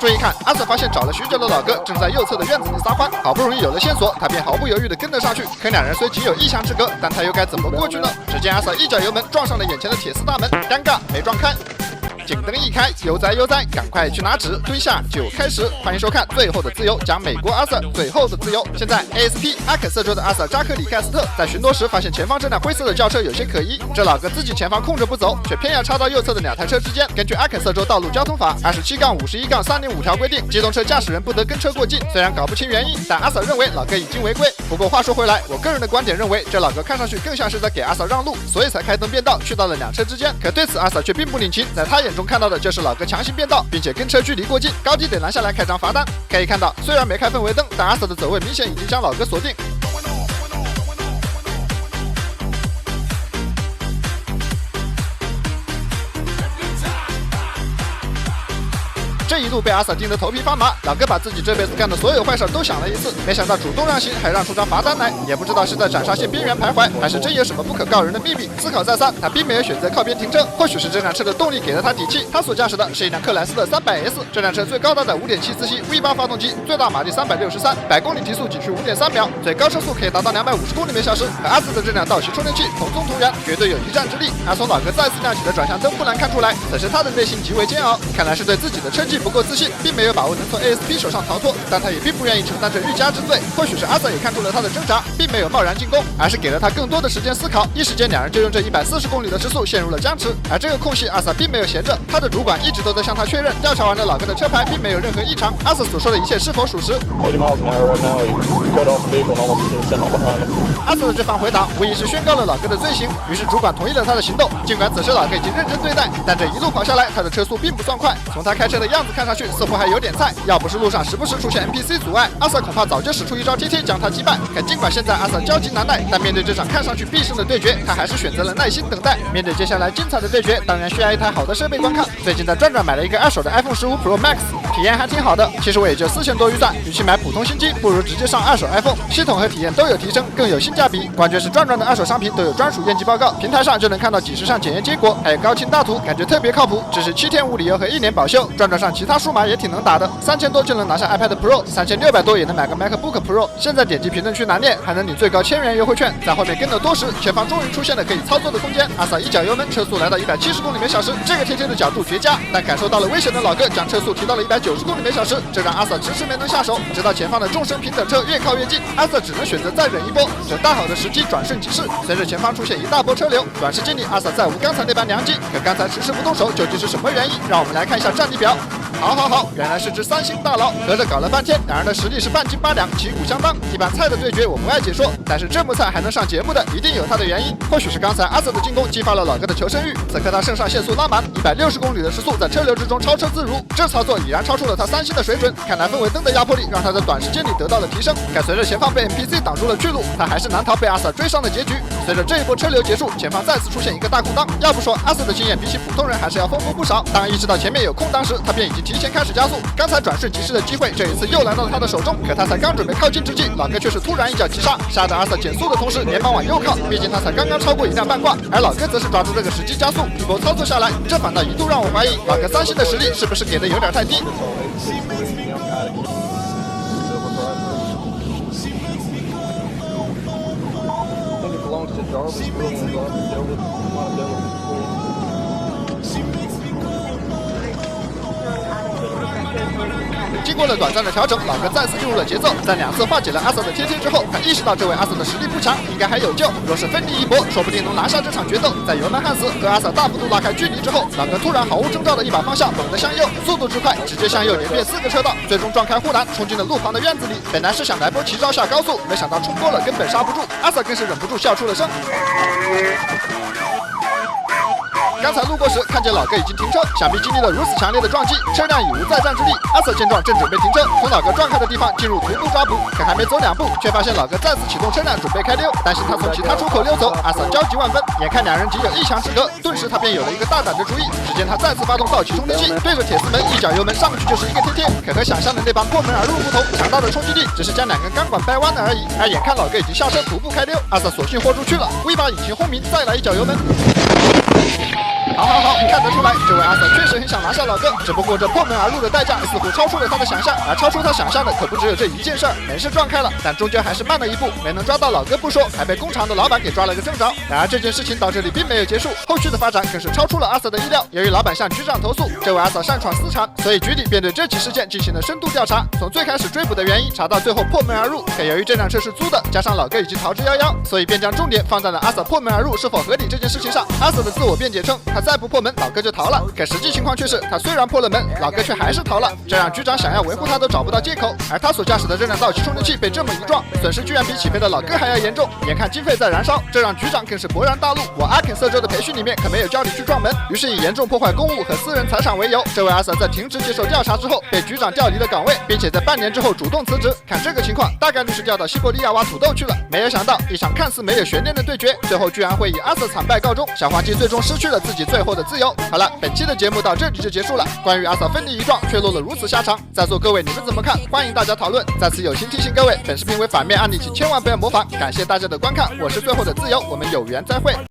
注意看，阿瑟发现找了许久的老哥正在右侧的院子里撒欢，好不容易有了线索，他便毫不犹豫地跟了上去。可两人虽仅有1墙之隔，但他又该怎么过去呢？只见阿瑟一脚油门撞上了眼前的铁丝大门，尴尬没撞开。警灯一开，悠哉悠哉，赶快去拿纸，蹲下就开始。欢迎收看《最后的自由》，讲美国阿瑟最后的自由。现在 ASP 阿肯色州的阿瑟扎克里盖斯特在巡逻时发现前方这辆灰色的轿车有些可疑，这老哥自己前方空着不走，却偏要插到右侧的2台车之间。根据阿肯色州道路交通法27-51-305条规定，机动车驾驶人不得跟车过近。虽然搞不清原因，但阿瑟认为老哥已经违规。不过话说回来，我个人的观点认为，这老哥看上去更像是在给阿瑟让路，所以才开灯变道去到了2车之间。可对此阿瑟却并不领情，在他眼中看到的就是老哥强行变道，并且跟车距离过近，高低得拦下来开张罚单。可以看到，虽然没开氛围灯，但阿瑟的走位明显已经将老哥锁定。这一路被阿瑟盯得头皮发麻，老哥把自己这辈子干的所有坏事都想了一次，没想到主动让行，还让出张罚单来，也不知道是在斩杀线边缘徘徊，还是真有什么不可告人的秘密。思考再三，他并没有选择靠边停车，或许是这辆车的动力给了他底气。他所驾驶的是一辆克莱斯的 300S， 这辆车最高大的 5.7 自吸 V8 发动机，最大马力363，100公里提速仅需5.3秒，最高车速可以达到250公里每小时。和阿瑟的这辆道奇充电器同宗同源，绝对有一战之力。而从老哥再次亮起的转向灯不难看出来，此时他的内心极为煎熬，看来是对自己的车技不够自信，并没有把握能从 ASP 手上逃脱，但他也并不愿意承担这欲加之罪。或许是阿瑟也看出了他的挣扎，并没有贸然进攻，而是给了他更多的时间思考。一时间，两人就用这140公里的时速陷入了僵持。而这个空隙，阿瑟并没有闲着，他的主管一直都在向他确认，调查完了老哥的车牌并没有任何异常。阿瑟所说的一切是否属实？阿瑟的这番回答无疑是宣告了老哥的罪行，于是主管同意了他的行动。尽管此时老哥已经认真对待，但这一路跑下来，他的车速并不算快。从他开车的样子看上去，似乎还有点菜。要不是路上时不时出现 NPC 阻碍，阿瑟恐怕早就使出一招 TT 将他击败。可尽管现在阿瑟焦急难耐，但面对这场看上去必胜的对决，他还是选择了耐心等待。面对接下来精彩的对决，当然需要一台好的设备观看。最近在转转买了一个2手的 iPhone 15 Pro Max， 体验还挺好的。其实我也就4000多预算，与其买普通新机，不如直接上2手 iPhone， 系统和体验都有提升，更有性价比。关键是转转的2手商品都有专属验机报告，平台上就能看到几十项检验结果，还有高清大图，感觉特别靠谱。只是7天无理由和1年保修，转转上其他数码也挺能打的，3000多就能拿下 iPad Pro，3600多也能买个 MacBook Pro。现在点击评论区拿链，还能领最高1000元优惠券。在后面跟了多时，前方终于出现了可以操作的空间。阿瑟一脚油门，车速来到170公里每小时，这个贴贴的角度绝佳。但感受到了危险的老哥将车速提到了190公里每小时，这让阿瑟迟迟没能下手。直到前方的众生平等车越靠越近，阿瑟只能选择再忍一波。这大好的时机转瞬即逝，随着前方出现一大波车流，短时间里阿瑟再无刚才那般良机。可刚才迟迟不动手，究竟是什么原因？让我们来看一下战力表。好，原来是只3星大佬，合着搞了半天，两人的实力是半斤8两，旗鼓相当。一般菜的对决我不爱解说，但是这么菜还能上节目的，一定有它的原因。或许是刚才阿瑟的进攻激发了老哥的求生欲，此刻他肾上腺素拉满，160公里的时速在车流之中超车自如，这操作已然超出了他3星的水准。看来氛围灯的压迫力让他在短时间里得到了提升。可随着前方被 NPC 挡住了去路，他还是难逃被阿瑟追上的结局。随着这一波车流结束，前方再次出现一个大空档。要不说阿瑟的经验比起普通人还是要丰富不少。当意识到前面有空档时，他便已经提前开始加速。刚才转瞬即逝的机会，这一次又来到了他的手中。可他才刚准备靠近之际，老哥却是突然一脚急刹，杀得阿瑟减速的同时连忙往右靠。毕竟他才刚刚超过一辆半挂，而老哥则是抓住这个时机加速。一波操作下来，这反倒一度让我怀疑老哥3星的实力是不是给的有点太低。经过了短暂的调整，老哥再次进入了节奏。在2次化解了阿瑟的贴贴之后，他意识到这位阿瑟的实力不强，应该还有救。若是奋力一搏，说不定能拿下这场决斗。在油门焊死和阿瑟大幅度拉开距离之后，老哥突然毫无征兆的一把方向猛地向右，速度之快，直接向右连变4个车道，最终撞开护栏，冲进了路旁的院子里。本来是想来波奇招下高速，没想到冲过了，根本刹不住。阿瑟更是忍不住笑出了声。刚才路过时，看见老哥已经停车，想必经历了如此强烈的撞击，车辆已无再战之力。阿瑟见状，正准备停车，从老哥撞开的地方进入徒步抓捕，可还没走2步，却发现老哥再次启动车辆准备开溜。担心他从其他出口溜走，阿瑟焦急万分。眼看两人仅有1墙之隔，顿时他便有了一个大胆的主意。只见他再次发动道奇充电器，对着铁丝门一脚油门上去就是一个贴贴。可和想象的那般破门而入不同，强大的冲击力只是将2根钢管掰弯了而已。而眼看老哥已经下车徒步开溜，阿瑟索性豁出去了，V8引擎轰鸣，再来一脚油门。好，看得出来，这位阿瑟确实很想拿下老哥，只不过这破门而入的代价似乎超出了他的想象，而超出他想象的可不只有这一件事儿，门是撞开了，但终究还是慢了一步，没能抓到老哥不说，还被工厂的老板给抓了个正着。然而这件事情到这里并没有结束，后续的发展更是超出了阿瑟的意料。由于老板向局长投诉这位阿瑟擅闯私产，所以局里便对这起事件进行了深度调查，从最开始追捕的原因查到最后破门而入。可由于这辆车是租的，加上老哥已经逃之夭夭，所以便将重点放在了阿瑟破门而入是否合理这件事情上。阿瑟的自我辩解称，他再不破门，老哥就逃了。可实际情况却是，他虽然破了门，老哥却还是逃了，这让局长想要维护他都找不到借口。而他所驾驶的这辆道奇充电器被这么一撞，损失居然比起飞的老哥还要严重。眼看经费在燃烧，这让局长更是勃然大怒。我阿肯色州的培训里面可没有教你去撞门。于是以严重破坏公务和私人财产为由，这位阿瑟在停职接受调查之后，被局长调离了岗位，并且在半年之后主动辞职。看这个情况，大概率是调到西伯利亚挖土豆去了。没有想到，一场看似没有悬念的对决，最后居然会以阿瑟惨败告终。小滑稽最终失去了自己最后的自由。好了，本期的节目到这里就结束了。关于阿瑟奋力一撞却落了如此下场，在座各位你们怎么看？欢迎大家讨论。在此友情提醒各位，本视频为反面案例，请千万不要模仿。感谢大家的观看，我是最后的自由，我们有缘再会。